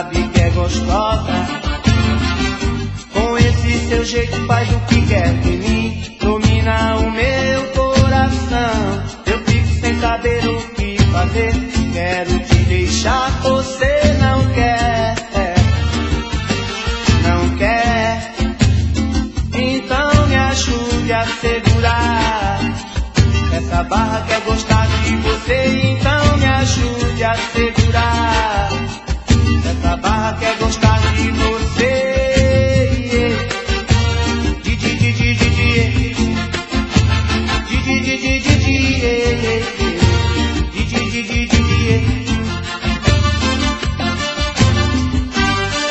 sabe que é gostosa. Com esse seu jeito faz o que quer de mim, domina o meu coração. Eu fico sem saber o que fazer, quero te deixar, você não quer, não quer. Então me ajude a segurar essa barra, quer gostar de você. Então me ajude a segurar essa barra, quer gostar de você.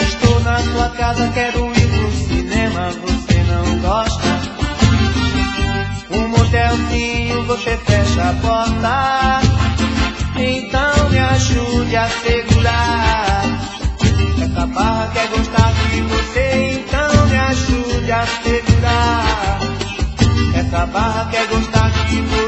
Estou na sua casa, quero ir pro cinema, você não gosta. Um motelzinho, você fecha a porta. Então me ajude a segurar essa barra, quer gostar de você. Então me ajude a segurar essa barra, quer gostar de você.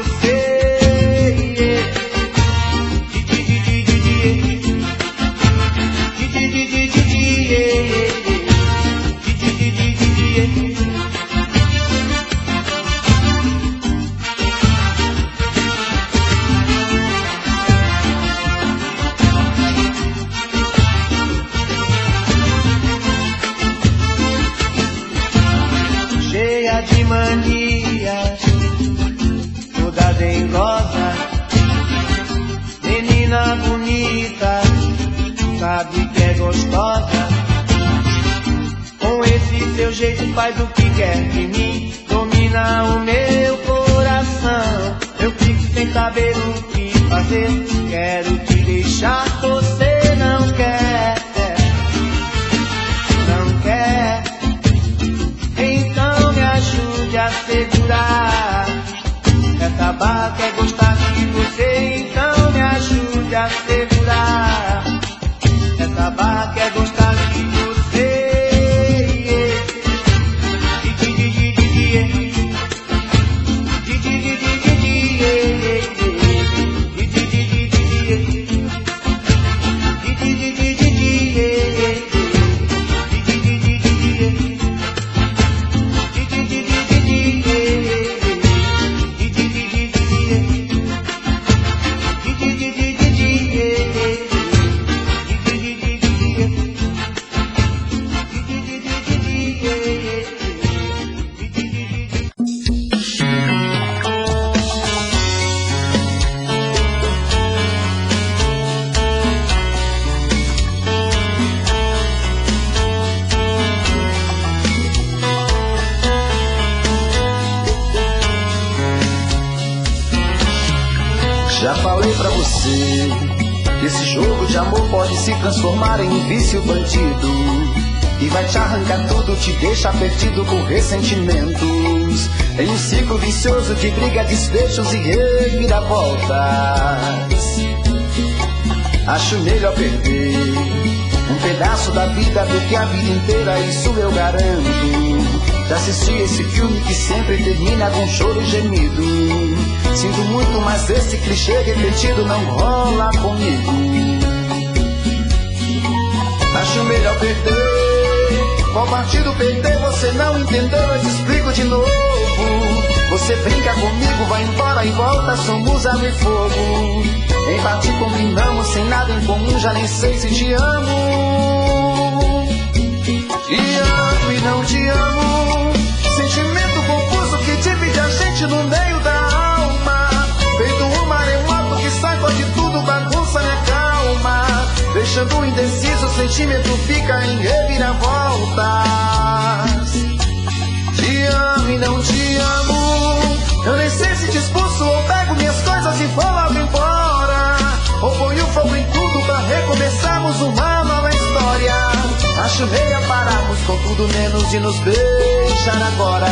Cheia de manias, toda dengosa, menina bonita, sabe que é gostosa. Com esse seu jeito faz o que quer de mim, domina o meu coração. Eu fico sem saber o que fazer, quero te deixar, você não quer, não quer. Então me ajude a segurar essa barra, quer gostar de você. Então me ajude a segurar essa barra, quer gostar de você. Já falei pra você que esse jogo de amor pode se transformar em um vício bandido e vai te arrancar tudo, te deixar perdido com ressentimentos, em um ciclo vicioso de briga, desfechos e reviravoltas. Acho melhor perder um pedaço da vida do que a vida inteira, isso eu garanto. Já assisti esse filme que sempre termina com choro e gemido. Sinto muito, mas esse clichê repetido não rola comigo. Acho melhor perder. Qual partido perder você não entendeu, eu te explico de novo. Você brinca comigo, vai embora e volta, somos água e fogo. Em parte combinamos, sem nada em comum, já nem sei se te amo. Te amo e não te amo, sentimento confuso que divide a gente no meio da alma. Feito um maremoto que sacode tudo, bagunça minha calma, deixando indeciso, o sentimento fica em reviravoltas. Te amo e não te amo, eu nem sei se te expulso ou pego minhas coisas e vou logo embora, ou ponho fogo em tudo pra recomeçarmos uma nova história. Acho melhor pararmos com tudo menos de nos beijar agora.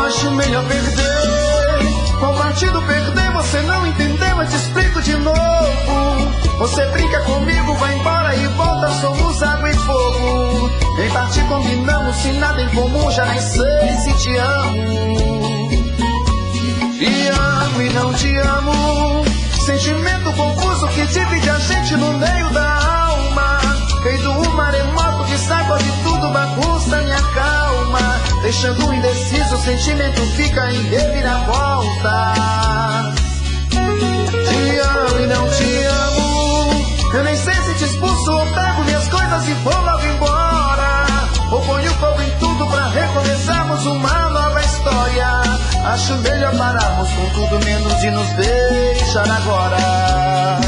Acho melhor perder. Qual partido perder você não entendeu, eu te explico de novo. se nada em comum, já nem sei se te amo. Te amo e não te amo, sentimento confuso que divide a gente no meio da alma. Feito um maremoto que sacode tudo, bagunça minha calma. Deixando indeciso, o sentimento fica em reviravolta. Te amo e não te amo, eu nem sei se te expulso ou pego minhas coisas e vou logo embora. Ou ponho fogo em tudo pra recomeçarmos uma nova história. Acho melhor pararmos com tudo menos de nos deixar agora.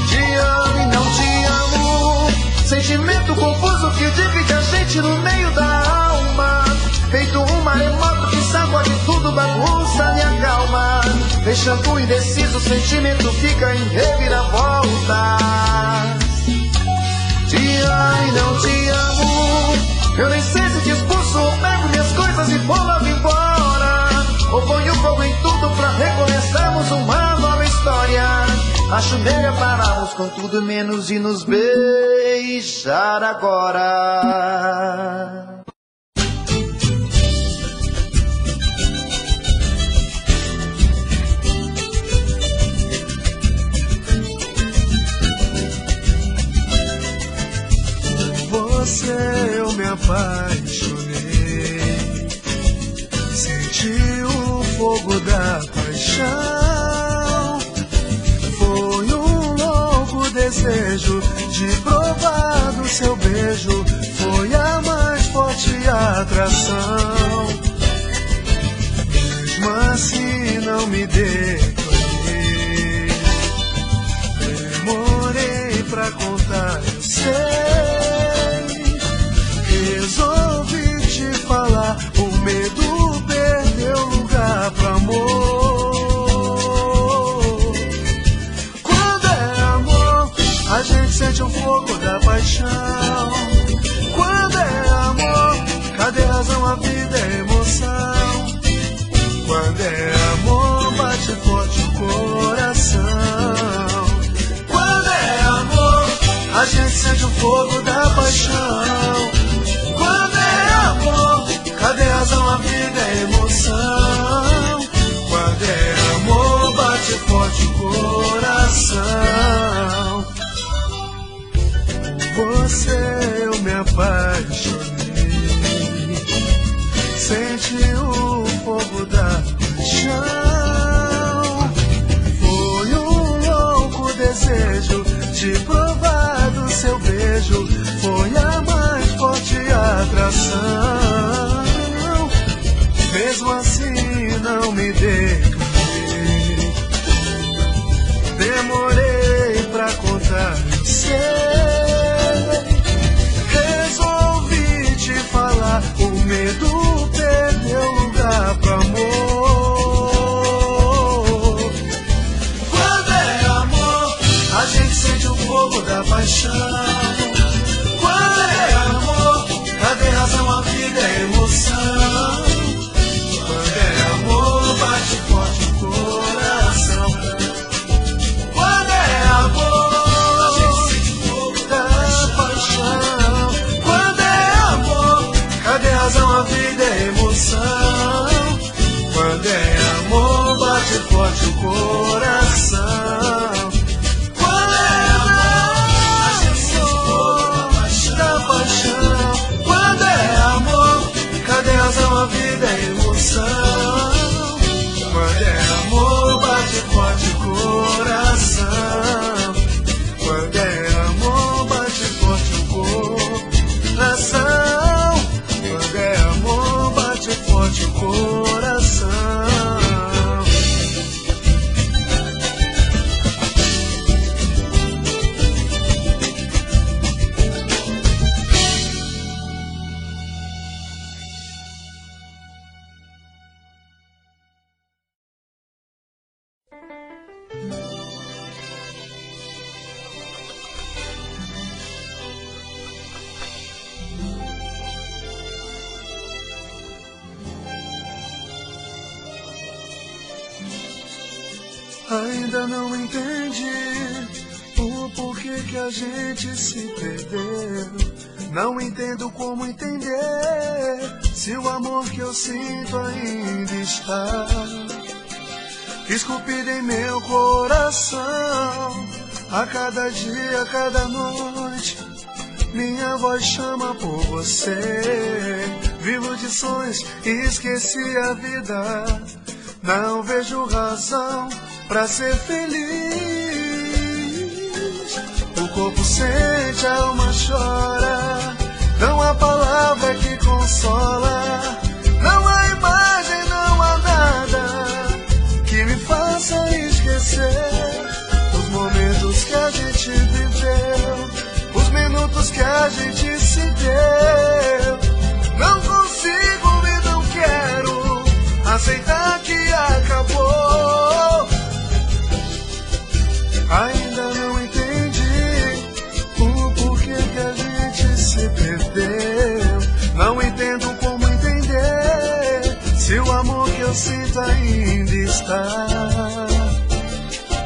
Te amo e não te amo, sentimento confuso que divide a gente no meio da alma. Feito um maremoto que sacode tudo, bagunça minha calma. Deixando indeciso, o sentimento fica em reviravolta. Te amo e não te amo, eu nem sei se te expulso ou pego minhas coisas e vou logo embora. Ou ponho fogo em tudo pra recomeçarmos uma nova história. Acho melhor pararmos com tudo menos de nos beijar agora. Você eu me apaixonei, senti o fogo da paixão. Foi um louco desejo de provar do seu beijo, foi a mais forte atração. Mesmo assim não me declarei, demorei pra contar, eu sei. Resolvi te falar, o medo perdeu lugar pra amor. Quando é amor, a gente sente o fogo da paixão. Quando é amor, cadê a razão, a vida é emoção. Quando é amor, bate forte o coração. Quando é amor, a gente sente o fogo da paixão. Quando é amor, cadê a razão, a vida é emoção. Quando é amor, bate forte o coração. Por você eu me apaixonei, senti o fogo da paixão. Foi um louco desejo de provar do seu beijo, foi a mais forte atração. Mesmo assim não me declarei, demorei pra contar, eu sei. Resolvi te falar, o medo perdeu lugar pro amor. Quando é amor, a gente sente o fogo da paixão. Quando é amor, cadê a razão, a vida é emoção. Quando é amor, bate forte o coração. Quando é amor, a gente sente o fogo da paixão. Quando é amor, cadê a razão, a vida é emoção. Quando é amor, bate forte o coração. Quando é amor, a gente sente o fogo da paixão. Quando é amor, cadê a razão, a vida é emoção. Quando é amor, bate forte o coração. Quando é amor, bate forte o coração. Quando é amor, bate forte o coração. Ainda não entendi o porquê que a gente se perdeu. Não entendo como entender se o amor que eu sinto ainda está esculpido em meu coração. A cada dia, a cada noite, minha voz chama por você. Vivo de sonhos e esqueci a vida. Não vejo razão pra ser feliz. O corpo sente, a alma chora. Não há palavra que consola. Não há imagem, não há nada que me faça esquecer os momentos que a gente viveu, os minutos que a gente se deu. Não consigo e não quero aceitar que acabou. Ainda não entendi o porquê que a gente se perdeu. Não entendo como entender se o amor que eu sinto ainda está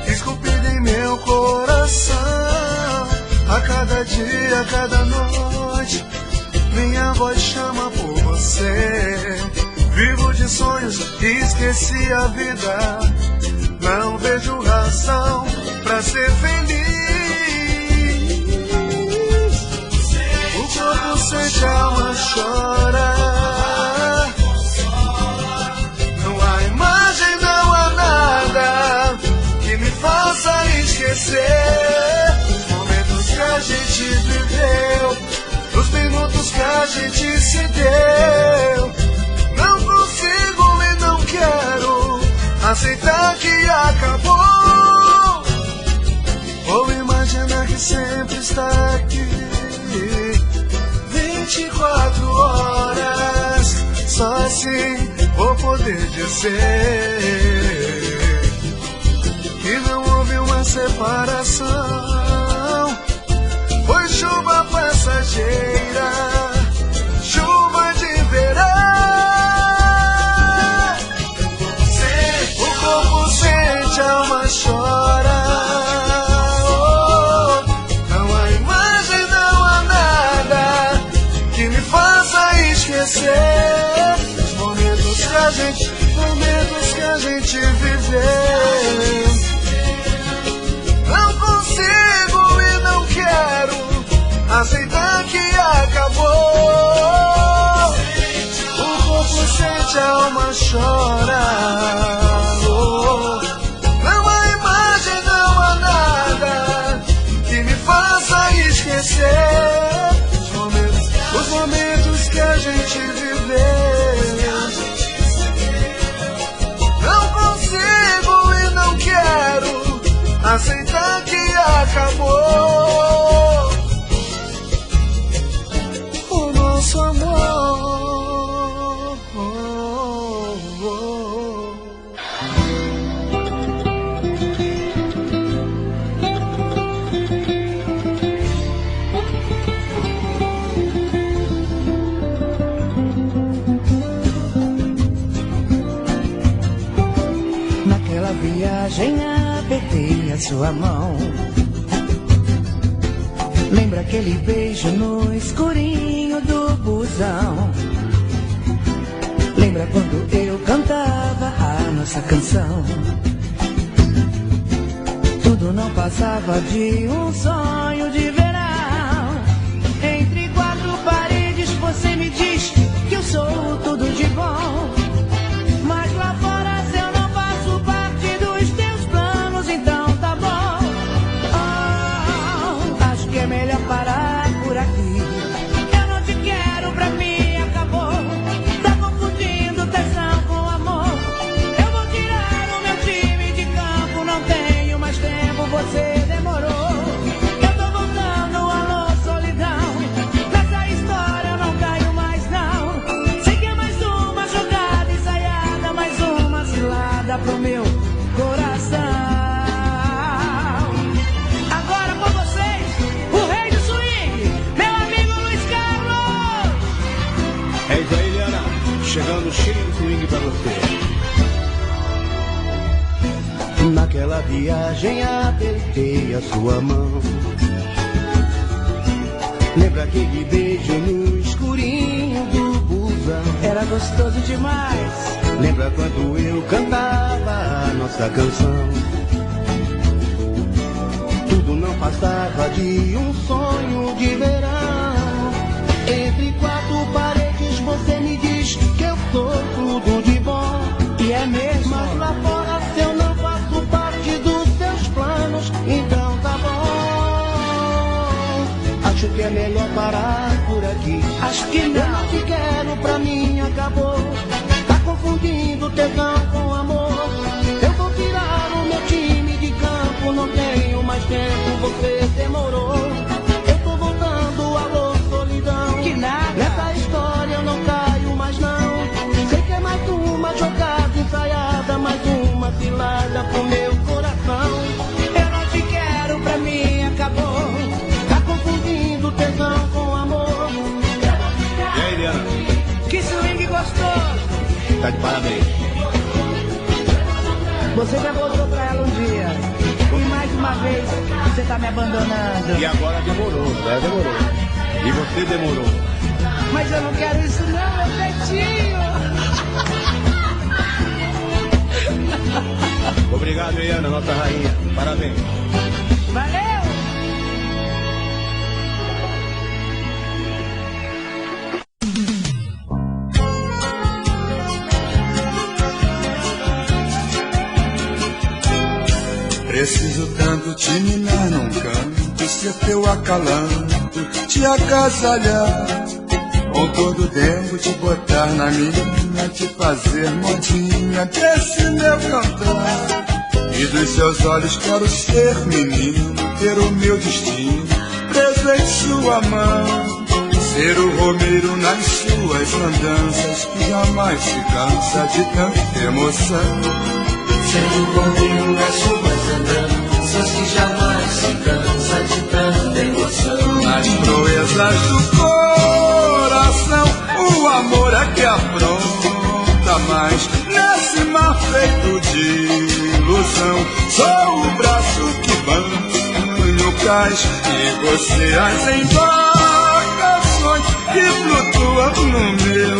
esculpido em meu coração. A cada dia, a cada noite, minha voz chama por você. Vivo de sonhos e esqueci a vida. Não vejo razão pra ser feliz. O corpo sente, a alma chora. Não há imagem, não há nada que me faça esquecer os momentos que a gente viveu, os minutos que a gente se deu. Não consigo e não quero aceitar que acabou. Vou imaginar que sempre está aqui 24 horas. Só assim vou poder dizer que não houve uma separação. Foi chuva passageira, chuva de verão. O corpo sente, a alma chora. Oh, não há imagem, não há nada que me faça esquecer os momentos que a gente viveu. Não consigo e não quero aceitar que acabou. O corpo sente, a alma chora. Oh, não há imagem, não há nada que me faça esquecer os momentos que a gente viveu. Não consigo e não quero aceitar que acabou o nosso amor. Naquela viagem apertei a sua mão. Lembra aquele beijo no escurinho do busão? Lembra quando eu cantava a nossa canção? Tudo não passava de um sonho de verão. Entre quatro paredes você me diz que eu sou tudo de bom. Mas lá fora se eu não faço parte dos teus planos, então tá bom. Oh, acho que é melhor parar por aqui. Eu não te quero, pra mim acabou. Tá confundindo tesão com amor. Eu vou tirar o meu time de campo, não tenho mais tempo, você demorou. Eu tô voltando, alô, solidão. Nessa história eu não caio mais não. Sei que é mais uma jogada ensaiada, mais uma cilada pro meu coração. Agora com vocês, o rei do swing, meu amigo Luiz Carlos. É isso aí, Liana. Chegando cheio de swing pra você. Naquela viagem apertei a sua mão. Lembra aquele beijo no escurinho do busão? Era gostoso demais. Lembra quando eu cantava a nossa canção? Tudo não passava de um sonho de verão. Entre quatro paredes você me diz que eu sou tudo de bom. E é mesmo. Mas lá fora se eu não faço parte dos seus planos, então tá bom. Acho que é melhor parar por aqui. Acho que Eu não. não te quero, pra mim acabou. Tá confundindo tesão com amor. Eu vou tirar o meu time de campo, não tenho mais tempo, você demorou. Eu tô voltando, alô, solidão. Que nada. Nessa história eu não caio mais não. Sei que é mais uma jogada ensaiada, mais uma cilada pro meu coração. Eu não te quero, pra mim acabou. Tá confundindo tesão com amor. E aí, Eliana? Que swing gostoso. Tá de parabéns. Você já voltou pra ela um dia. E mais uma vez você tá me abandonando. E agora demorou, né? Demorou. E você demorou. Mas eu não quero isso não, meu Betinho. Obrigado, Eliana, nossa rainha. Parabéns. Valeu! Preciso tanto te minar num canto, ser teu acalanto, te agasalhar, com todo tempo te botar na minha, te fazer modinha desse meu cantar. E dos seus olhos quero ser menino, ter o meu destino preso em sua mão. Ser o romeiro nas suas andanças, que jamais se cansa de tanta emoção. Ser o romeiro nas suas andanças, que jamais se cansa de tanta emoção. Nas proezas do coração, o amor é que apronta mais. Nesse mar feito de ilusão, sou o braço que banha o cais, e você as embarcações que flutuam no meu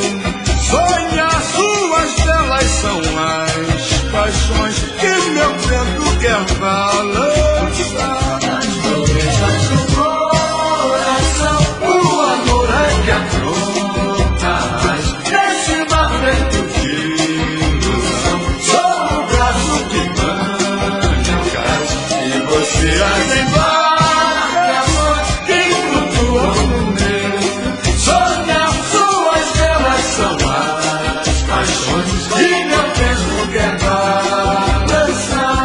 sonhar. Suas velas são as paixões que meu vento quer balançar. Nas proezas do coração, o amor é que apronta mais. Nesse mar feito de ilusão, sou o braço que banha o cais, e você as embarcações que flutuam no meu sonhar. Suas velas são as paixões que meu vento quer balançar.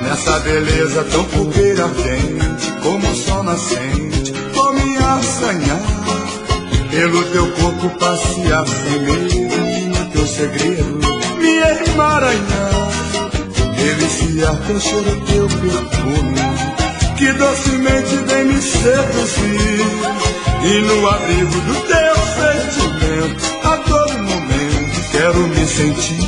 Nessa beleza tão fogueira ardente, como o sol nascente, vou me assanhar, pelo teu corpo passear sem medo, e no teu segredo me emaranhar. Deliciar teu cheiro, teu perfume, que docemente vem me seduzir. E no abrigo do teu sentimento, a todo momento quero me sentir.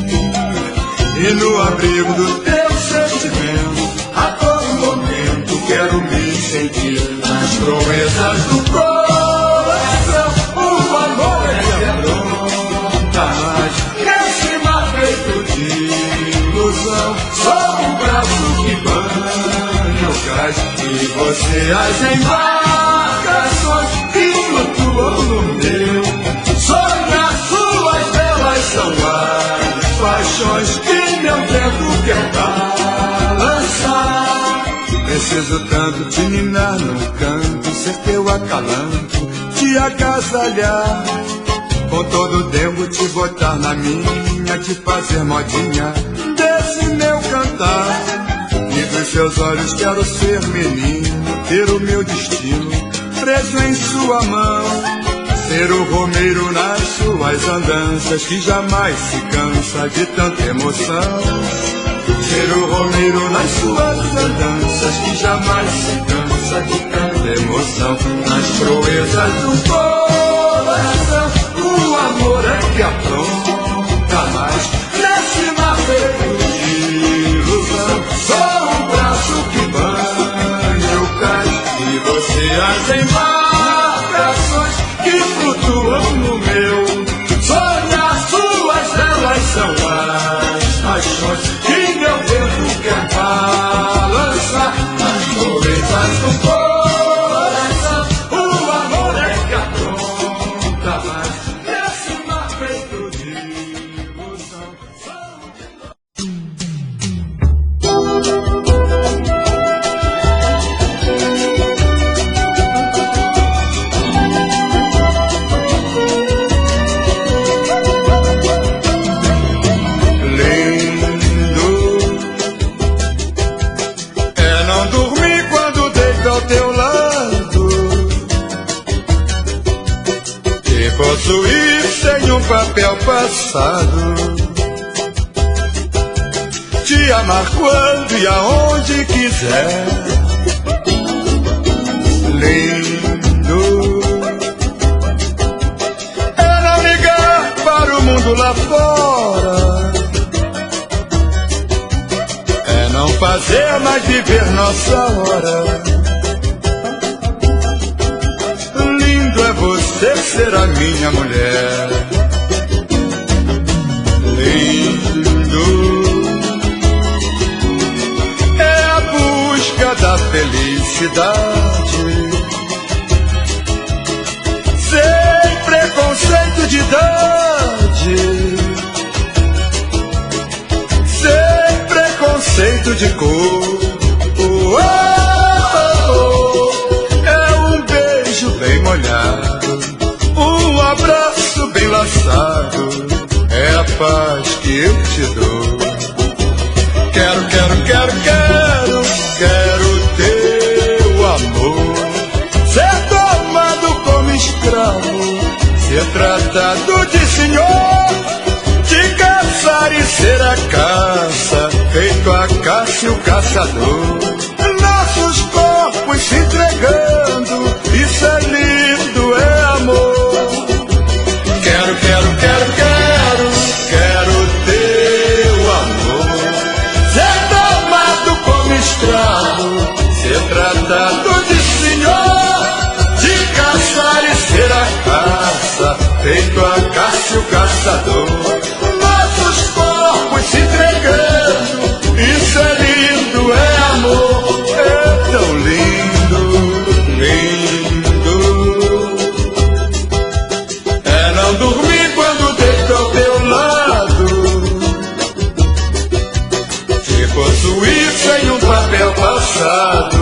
E no abrigo do teu sentimento, a todo momento quero me sentir. Nas proezas do coração, o amor é que apronta mais. Nesse mar feito de ilusão, sou o braço que banha o cais, e você as embarcações que flutuam no meu sonhar. Suas velas são as paixões que meu vento quer balançar. Preciso tanto te minar num canto, ser teu acalanto, te agasalhar, com todo o tempo te botar na minha, te fazer modinha desse meu cantar. E dos seus olhos quero ser menino, ter o meu destino preso em sua mão. Ser o romeiro nas suas andanças, que jamais se cansa de tanta emoção. Ser o romeiro nas suas andanças, que jamais se cansa de tanta emoção. Nas proezas do coração, o amor é que apronta mais. Nesse mar feito de ilusão, sou o braço que banha o cais, e você as embarca. amo meu. Sonhar suas velas são as paixões que meu vento quer balançar. As tormentas do coração, o amor é que apronta mais. Esse mar feito de ilusão. Possuir sem um papel passado, te amar quando e aonde quiser. Lindo é navegar para o mundo lá fora, é não fazer mais viver nossa hora. É você ser a minha mulher. Lindo é a busca da felicidade, sem preconceito de idade, sem preconceito de cor. Bem molhado, um abraço bem laçado, é a paz que eu te dou. Quero, quero, quero, quero, quero teu amor, ser tomado como escravo, ser tratado de senhor, te caçar e ser a caça, feito a caça e o caçador. Nossos corpos se entregando, isso é lindo, é amor. Quero, quero, quero, quero, quero teu amor, ser tomado como escravo, ser tratado de senhor, de caçar e ser a caça, feito a caça e o caçador. Nossos corpos se entregando, isso é lindo, é amor. É tão lindo, lindo. É não dormir quando deito ao teu lado, te possuir sem um papel passado,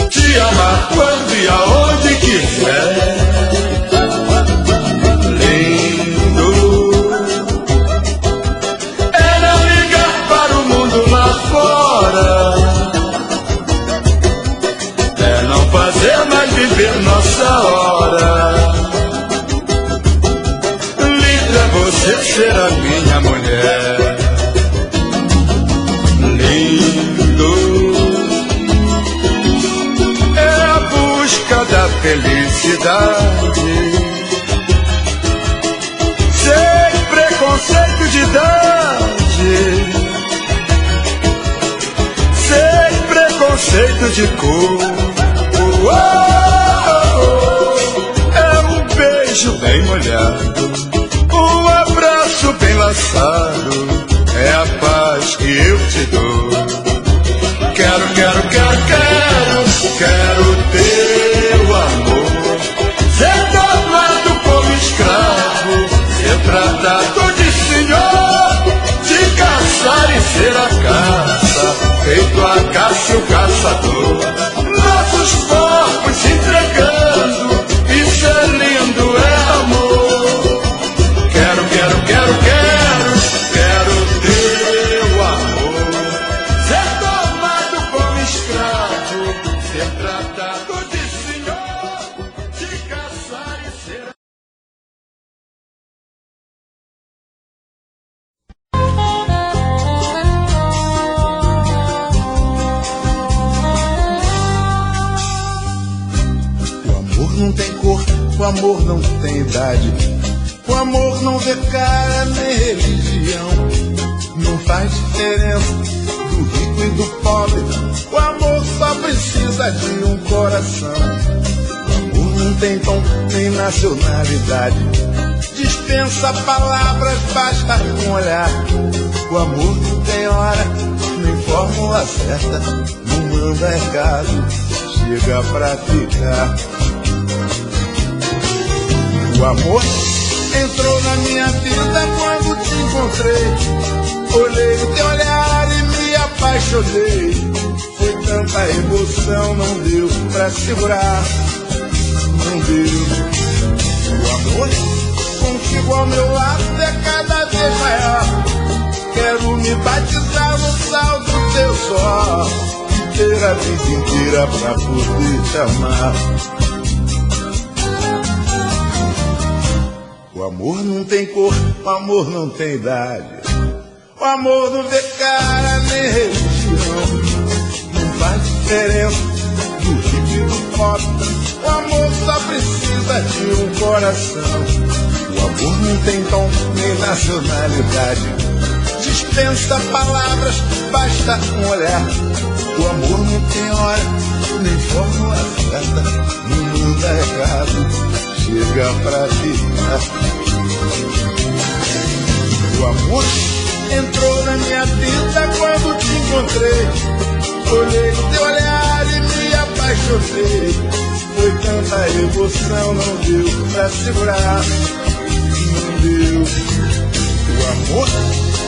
te amar quando e aonde quiser. É não fazer mais viver nossa hora. Lindo é você ser a minha mulher. Lindo é a busca da felicidade, sem preconceito de idade, preconceito de cor. É um beijo bem molhado, um abraço bem laçado, é a paz que eu te dou. Quero, quero, quero, quero, quero teu amor, ser tomado como escravo, ser tratado de senhor, de caçar e ser a caça, feito a caça e o caçador. Nossos corpos se entregando, isso é lindo, é amor. Quero, quero, quero, quero, quero teu amor, ser tomado como escravo, ser tratado de senhor, de caçar e ser... Não tem cor, o amor não tem idade, o amor não vê cara nem religião. Não faz diferença do rico e do pobre, o amor só precisa de um coração. O amor não tem tom nem nacionalidade. Dispensa palavras, basta um olhar. O amor não tem hora, nem fórmula certa. Não manda recado, chega pra ficar. O amor entrou na minha vida quando te encontrei. Olhei o teu olhar e me apaixonei. Foi tanta emoção, não deu pra segurar. Não deu. O amor contigo ao meu lado é cada vez maior. Quero me batizar no sal do teu suor. Ter a vida inteira pra poder te amar. O amor não tem cor, o amor não tem idade. O amor não vê cara nem religião. Não faz diferença do rico e do pobre. O amor só precisa de um coração. O amor não tem tom nem nacionalidade. Dispensa palavras, basta um olhar. O amor não tem hora, nem fórmula certa. Não manda recado, chega pra ficar. O amor entrou na minha vida quando te encontrei. Olhei o teu olhar e me apaixonei. Foi tanta emoção, não deu pra segurar. Não deu. O amor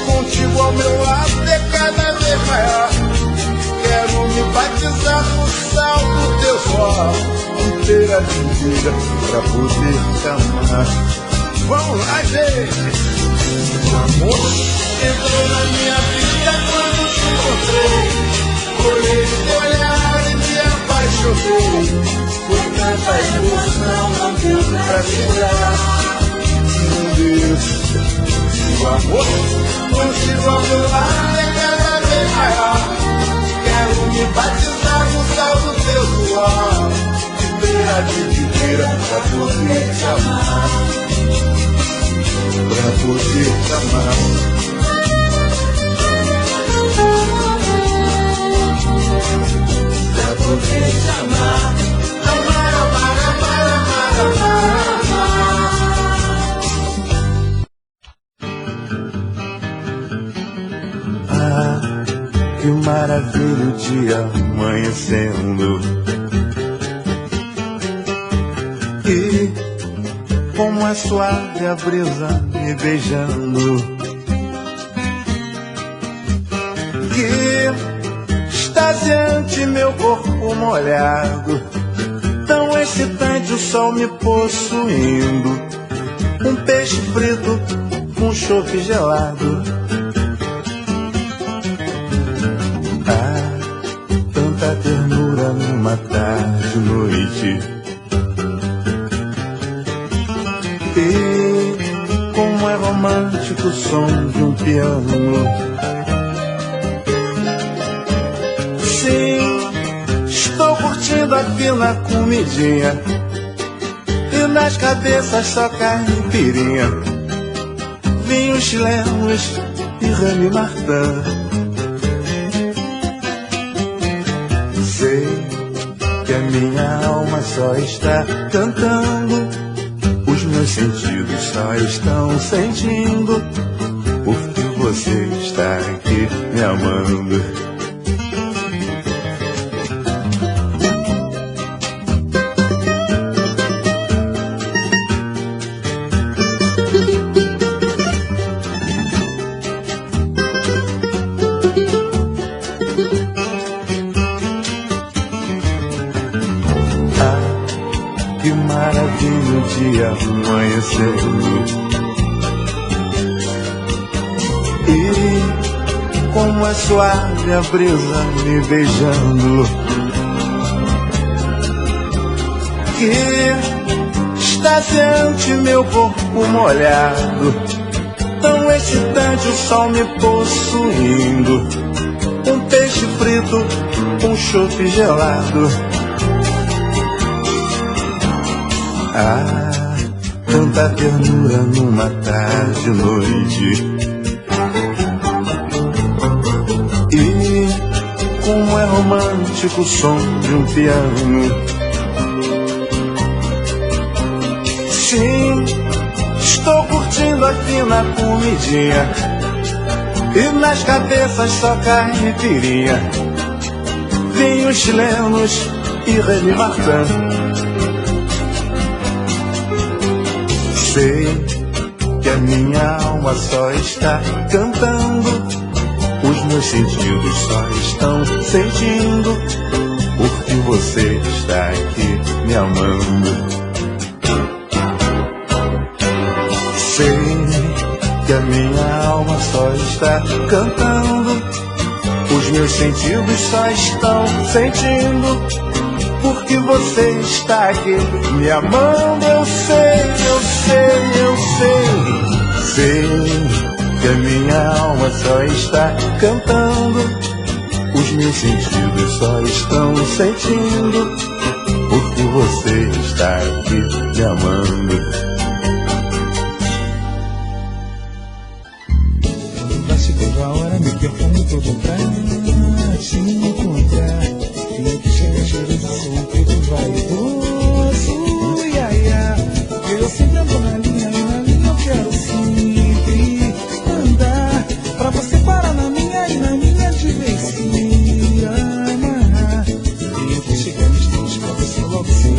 contigo ao meu lado é cada vez maior. Quero me batizar no sal do teu suor. Inteira de vida pra poder te amar. Vamos lá, gente! O amor entrou na minha vida quando te encontrei. Olhei o teu olhar e me apaixonei. Foi tanta emoção, não deu pra segurar. Não deu. O amor contigo ao meu lado é cada vez maior. Quero me batizar no sal do teu suor. Viver a vida inteira pra poder te amar. Pra poder te amar. Pra poder te amar. Amar, amar, amar, amar, amar, amar. Ah, que maravilha o dia amanhecendo. E como é suave a brisa me beijando. Que extasiante meu corpo molhado. Tão excitante o sol me possuindo. Um peixe frito, um chope gelado. Ah, tanta ternura numa tarde, noite. E como é romântico o som de um piano. Sim, estou curtindo a fina comidinha. E nas cabeças só caipirinha. Vinhos chilenos e Remy Martin. Sei que a minha alma só está cantando. Os meus sentidos só estão sentindo. Porque você está aqui me amando. Que maravilha o dia amanhecendo. E como é suave a brisa me beijando. Que extasiante meu corpo molhado. Tão excitante o sol me possuindo. Um peixe frito, um chope gelado. Ah, tanta ternura numa tarde, noite. E como é romântico o som de um piano. pensando aqui na comidinha, e nas cabeças só caipirinha, vinhos chilenos e Remy Martin. Sei que a minha alma só está cantando, os meus sentidos só estão sentindo, porque você está aqui me amando. Sei que a minha alma só está cantando, os meus sentidos só estão sentindo, porque você está aqui me amando. Eu sei, eu sei, eu sei. Sei que a minha alma só está cantando, os meus sentidos só estão sentindo, porque você está aqui me amando. A hora me perfume todo pra te encontrar, e que chega cheiroso, preto vaidoso, ia, ia. Eu sempre ando na linha, e na linha eu quero sempre andar, pra você parar na minha, e na minha de vez se amarrar. E que chega nos teus, pra você logo se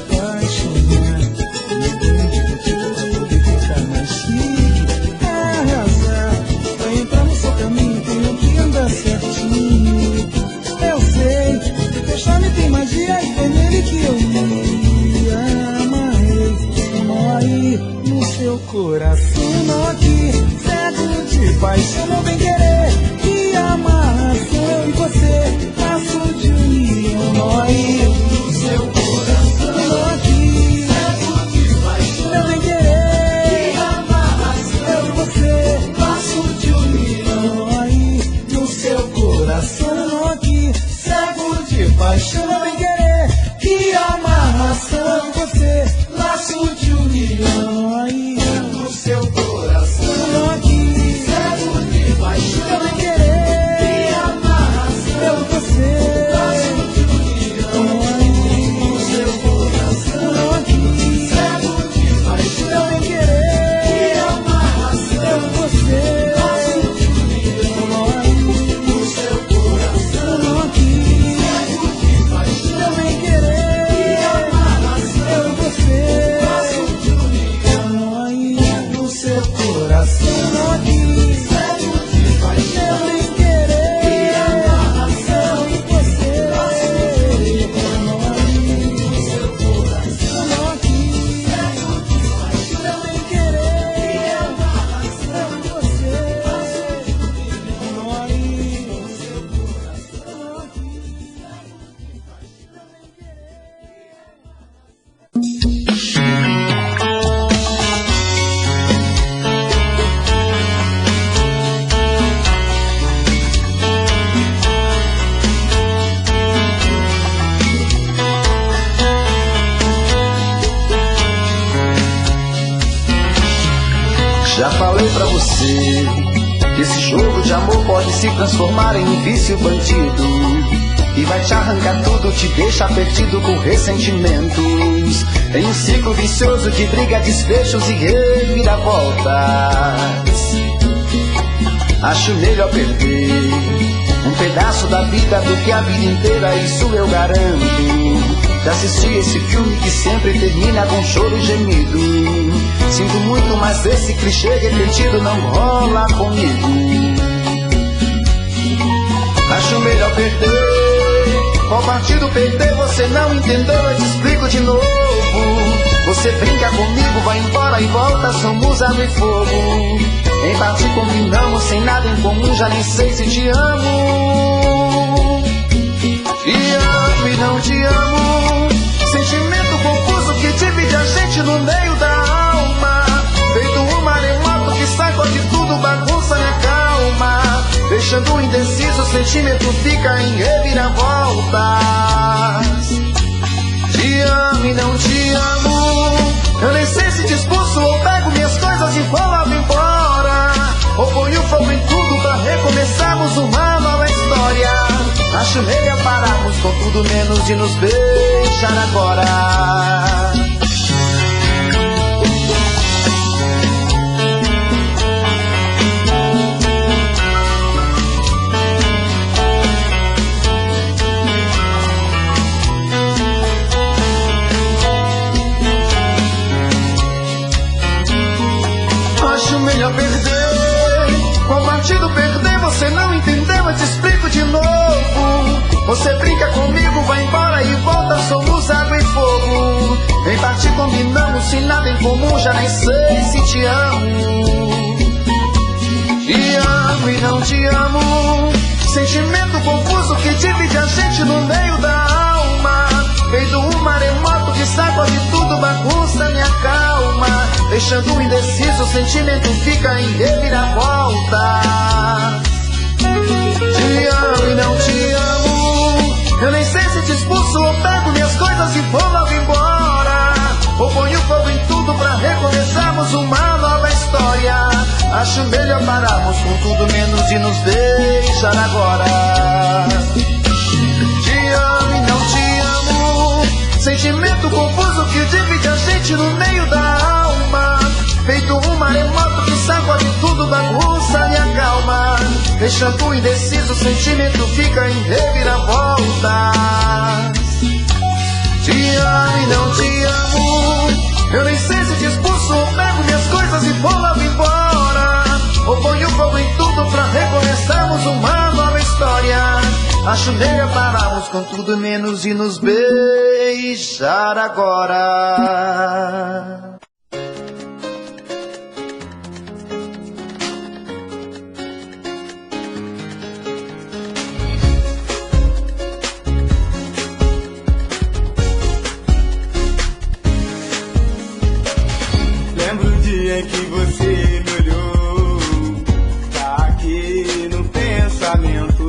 apaixonar, e eu de contigo pra poder ficar mais chique, arrasar. Pra entrar no seu caminho tenho que andar certinho. Eu sei que teu charme tem magia, e foi nele que eu me amarrei. Morre no seu coração, não aqui, cego de paixão, não vem querer que amarração eu e você, laço de união. Morre no seu coração, não aqui, cego de paixão, não vem querer que amarração eu e você, laço de união. Aí no seu coração aqui, cego de paixão, não vem querer que amarração você, laço de união. Aí no seu coração aqui, cego de paixão, não vem querer que amarração eu e você, laço de união. Aí no seu coração aqui, cego de paixão, não vem querer que amarração eu e você, laço de união. Aí no seu coração aqui, cego de paixão, não vem querer que amarração eu e você, laço de união. Aí no seu coração aqui, cego de paixão, não vem querer que amarração eu e você, laço de união. Aí no seu coração aqui, cego de paixão, não vem querer que amarração eu e você, laço de união. Aí no seu coração aqui, cego de paixão, não vem Já falei pra você que esse jogo de amor pode se transformar em um vício bandido, e vai te arrancar tudo, te deixar perdido com ressentimentos, em um ciclo vicioso de briga, desfechos e reviravoltas. Acho melhor perder um pedaço da vida do que a vida inteira, isso eu garanto. Já assisti esse filme que sempre termina com choro e gemido. Sinto muito, mas esse clichê repetido não rola comigo. Acho melhor perder. Qual partido perder você não entendeu? Eu te explico de novo. Você brinca comigo, vai embora e volta, somos água e fogo. Em parte combinamos, sem nada em comum, já nem sei se te amo. Te amo e não te amo, sentimento confuso que divide a gente no meio da alma. Feito um maremoto que sacode tudo, bagunça minha calma, deixando indeciso, o sentimento fica em reviravoltas. Te amo e não te amo, eu nem sei se te expulso ou pego minhas coisas e vou logo embora, ou ponho fogo em tudo pra recomeçarmos uma nova história. Acho melhor pararmos com tudo menos de nos beijar agora. combinamos sem nada em comum, já nem sei se te amo. Te amo e não te amo, sentimento confuso que divide a gente no meio da alma. Feito um maremoto que sacode tudo, bagunça minha calma. Deixando indeciso, o sentimento fica em reviravolta. Te amo e não te amo, eu nem sei se te expulso ou pego minhas coisas e vou logo embora. Ou ponho fogo em tudo pra recomeçarmos uma nova história. Acho melhor pararmos com tudo menos de nos deixar agora. Te amo e não te amo, sentimento confuso que divide a gente no meio da alma. Feito um maremoto que sacode tudo, bagunça minha calma. Deixando indeciso, o sentimento fica em reviravolta. Te amo e não te amo, eu nem sei se te expulso ou pego minhas coisas e vou logo embora. Ou ponho fogo em tudo pra recomeçarmos uma nova história. Acho melhor pararmos com tudo menos de nos beijar agora. Lembro o dia em que você me olhou, tá aqui no pensamento.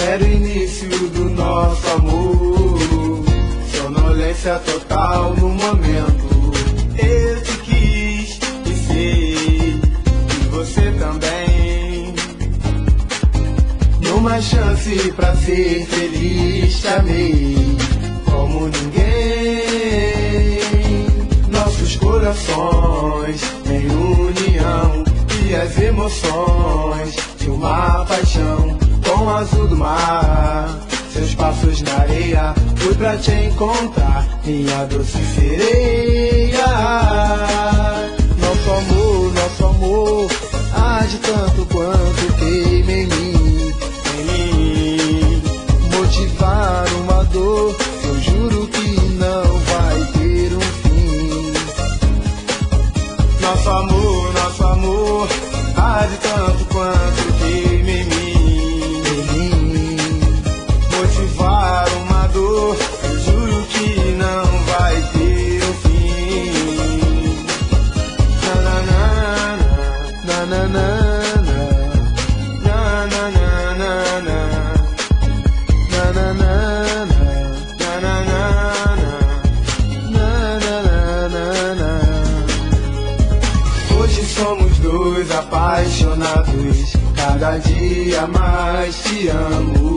Era o início do nosso amor, sonolência total no momento. Eu te quis e sei que você também. Numa chance pra ser feliz, te amei como ninguém. Nossos corações em união e as emoções de uma paixão. Tom azul do mar, seus passos na areia, fui pra te encontrar, minha doce sereia. Nosso amor, arde tanto quanto queima em mim. Motivar uma dor, eu juro que não vai ter um fim. Nosso amor, arde tanto quanto queima em mim. Motivar uma dor, eu juro que não vai ter um fim. Na na na na na na na na na na na. Hoje somos dois apaixonados, cada dia mais te amo.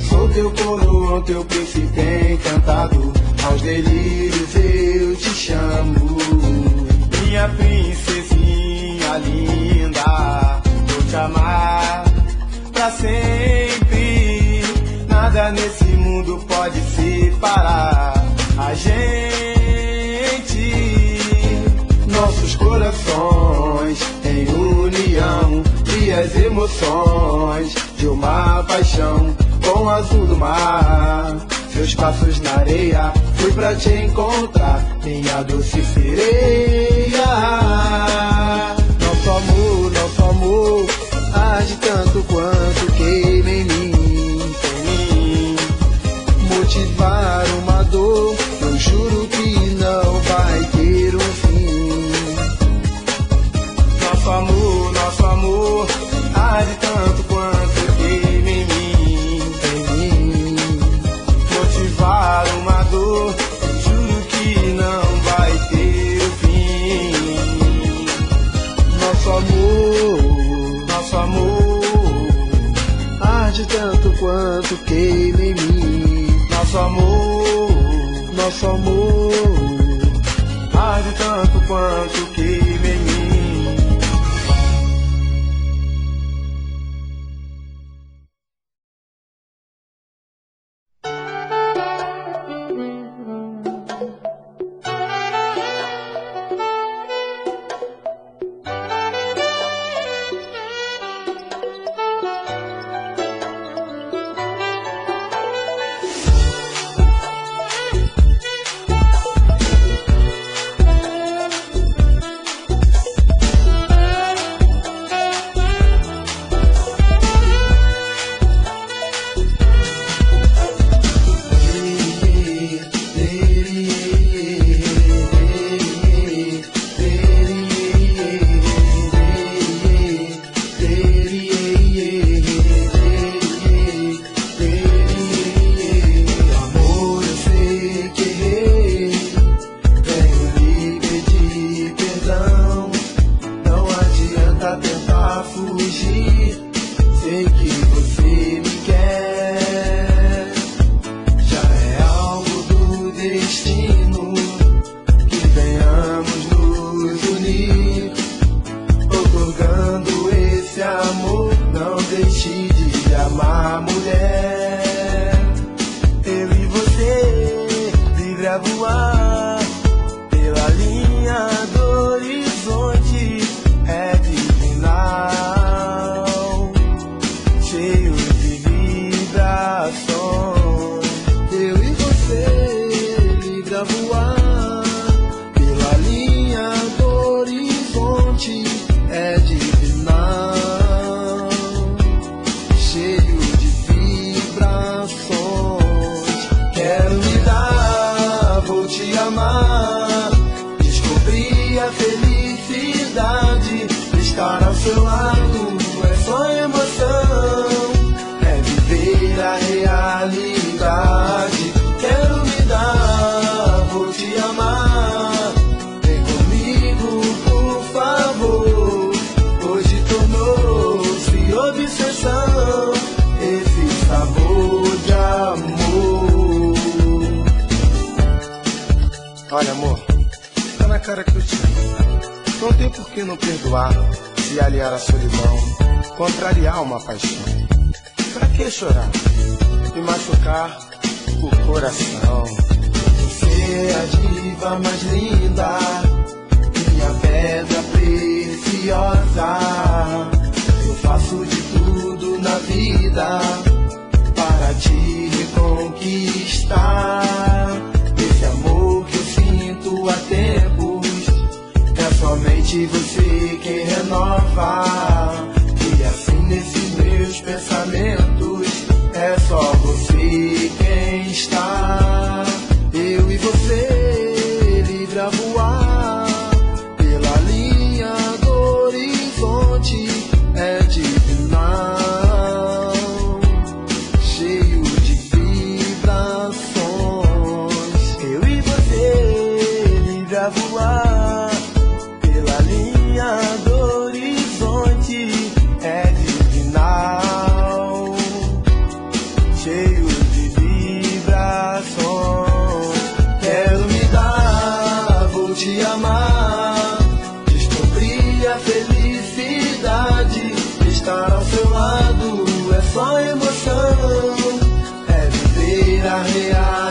Sou teu coroão, teu príncipe encantado, aos delírios eu te chamo. Minha princesinha linda, vou te amar pra sempre. Nada nesse mundo pode separar a gente. Nossos corações em união e as emoções de uma paixão. Com azul do mar, seus passos na areia, fui pra te encontrar, minha doce sereia. Nosso amor, arde tanto quanto queima em mim. Motivar uma dor, eu juro que não vai ter um fim. Nosso amor, arde tanto quanto queima em mim. Motivar uma dor, eu juro que não vai ter fim. Nosso amor, arde tanto quanto queima em mim. Nosso amor, arde tanto quanto queima em mim. pra tentar fugir. Sei que você me quer. Já é algo do destino que venhamos nos unir, otorgando esse amor. Não deixe de amar, mulher. Eu e você, livre a voar pela linha do horizonte, é divinal, cheio de vibrações. Eu e você, livre a voar pela linha do horizonte, é divinal, cheio de vibrações. Quero me dar, vou te amar, descobrir a felicidade. Estar ao seu lado é só emoção, é viver a realidade. Quero me dar, vou te amar, vem comigo por favor. Hoje tornou-se obsessão esse sabor de amor. Olha, amor, tá na cara que eu te amo. Não tem por que não perdoar, se aliar à solidão, contrariar uma paixão. Pra que chorar e machucar o coração? Você é a diva mais linda, minha pedra preciosa. Eu faço de tudo na vida para te reconquistar. Esse amor que eu sinto há tempos, é somente você quem renova. E assim nesses meus pensamentos, é só você quem está. Eu e você, livre a voar pela linha do horizonte, é divinal, cheio de vibrações. Eu e você, livre a voar pela linha do horizonte, é divinal, cheio de vibrações. Quero me dar, vou te amar, descobrir a felicidade. Estar ao seu lado é só emoção, é viver a realidade.